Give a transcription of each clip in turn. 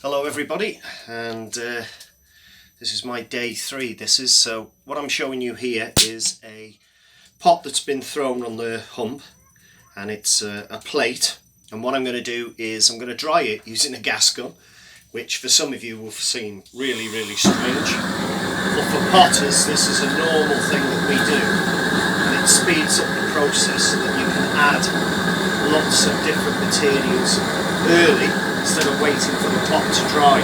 Hello everybody, and this is my day 3. So what I'm showing you here is a pot that's been thrown on the hump, and it's a plate, and what I'm going to do is I'm going to dry it using a gas gun, which for some of you will seem really strange, but for potters this is a normal thing that we do, and it speeds up the process so that you can add lots of different materials early instead of waiting for the pot to dry.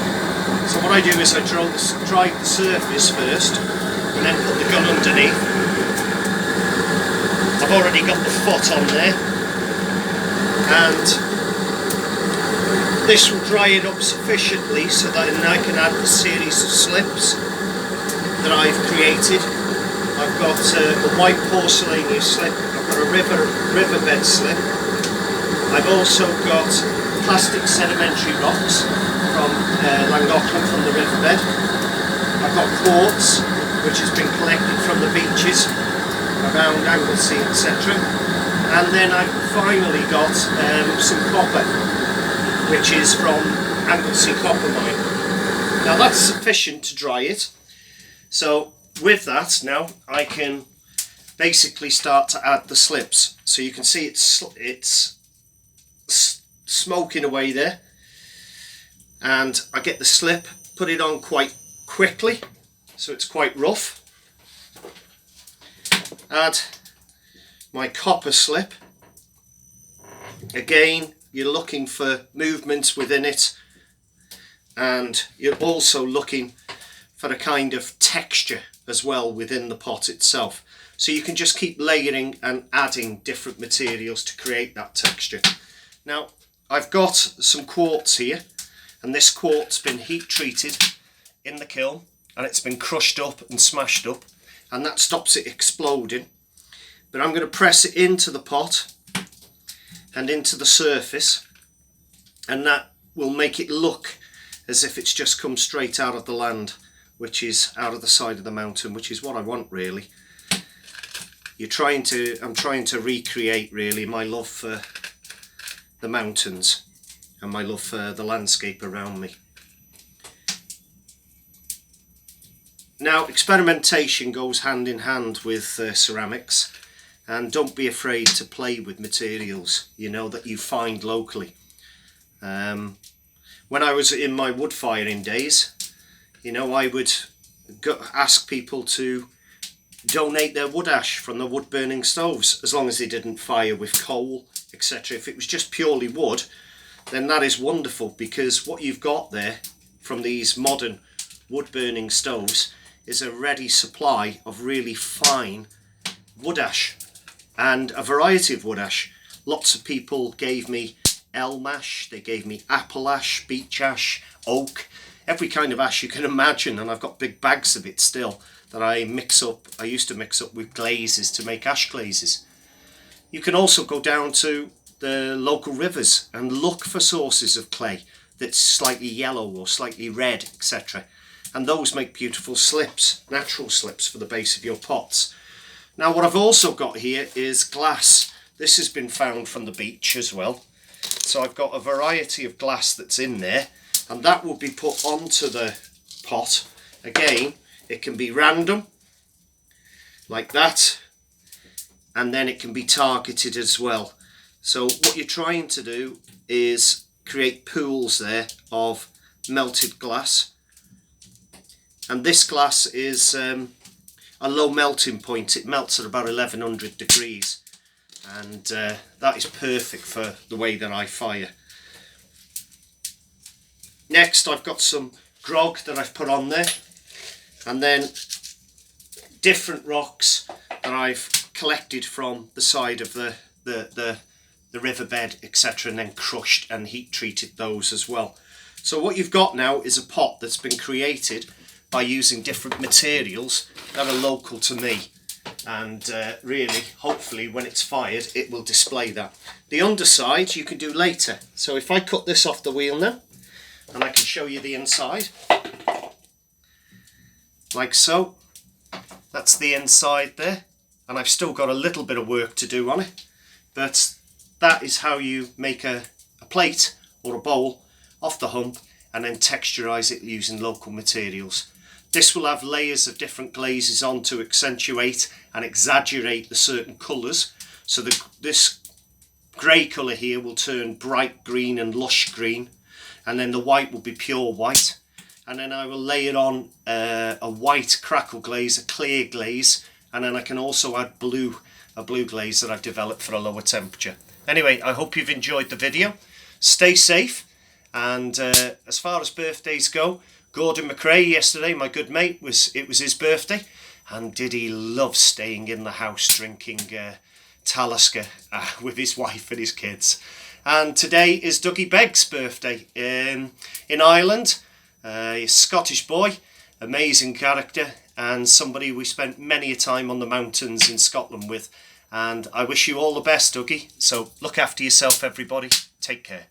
So what I do is I dry the surface first and then put the gun underneath. I've already got the foot on there, and this will dry it up sufficiently so that I can add the series of slips that I've created. I've got a white porcelain slip, I've got a riverbed slip, I've also got plastic sedimentary rocks from Llangollen, from the riverbed. I've got quartz, which has been collected from the beaches around Anglesey, etc. And then I've finally got some copper, which is from Anglesey copper mine. Now that's sufficient to dry it. So with that now I can basically start to add the slips. So you can see it's smoking away there, and I get the slip, put it on quite quickly so it's quite rough, add my copper slip. Again, you're looking for movements within it, and you're also looking for a kind of texture as well within the pot itself, so you can just keep layering and adding different materials to create that texture. Now I've got some quartz here, and this quartz has been heat treated in the kiln, and it's been crushed up and smashed up, and that stops it exploding. But I'm going to press it into the pot and into the surface, and that will make it look as if it's just come straight out of the land, which is out of the side of the mountain, which is what I want really. I'm trying to recreate really my love for the mountains and my love for the landscape around me. Now, experimentation goes hand in hand with ceramics, and don't be afraid to play with materials, you know, that you find locally. When I was in my wood firing days, you know, I would ask people to donate their wood ash from the wood burning stoves, as long as they didn't fire with coal, etc. If it was just purely wood, then that is wonderful, because what you've got there from these modern wood burning stoves is a ready supply of really fine wood ash, and a variety of wood ash. Lots of people gave me elm ash, they gave me apple ash, beech ash, oak, every kind of ash you can imagine, and I've got big bags of it still that I used to mix up with glazes to make ash glazes. You can also go down to the local rivers and look for sources of clay that's slightly yellow or slightly red, etc. And those make beautiful slips, natural slips for the base of your pots. Now what I've also got here is glass. This has been found from the beach as well. So I've got a variety of glass that's in there, and that will be put onto the pot. Again, it can be random, like that, and then it can be targeted as well. So what you're trying to do is create pools there of melted glass, and this glass is a low melting point. It melts at about 1100 degrees, and that is perfect for the way that I fire. Next, I've got some grog that I've put on there, and then different rocks that I've collected from the side of the riverbed, etc., and then crushed and heat treated those as well. So what you've got now is a pot that's been created by using different materials that are local to me, and really, hopefully when it's fired it will display that. The underside you can do later. So if I cut this off the wheel now, and I can show you the inside, like so. That's the inside there, and I've still got a little bit of work to do on it, but that is how you make a plate or a bowl off the hump and then texturise it using local materials. This will have layers of different glazes on to accentuate and exaggerate the certain colours. So this grey colour here will turn bright green and lush green, and then the white will be pure white. And then I will layer on a white crackle glaze, a clear glaze, and then I can also add a blue glaze that I've developed for a lower temperature. Anyway, I hope you've enjoyed the video. Stay safe, and as far as birthdays go, Gordon McRae yesterday, my good mate, it was his birthday, and did he love staying in the house drinking Talisker with his wife and his kids. And today is Dougie Begg's birthday in Ireland. He's a Scottish boy, amazing character, and somebody we spent many a time on the mountains in Scotland with. And I wish you all the best, Dougie. So look after yourself, everybody. Take care.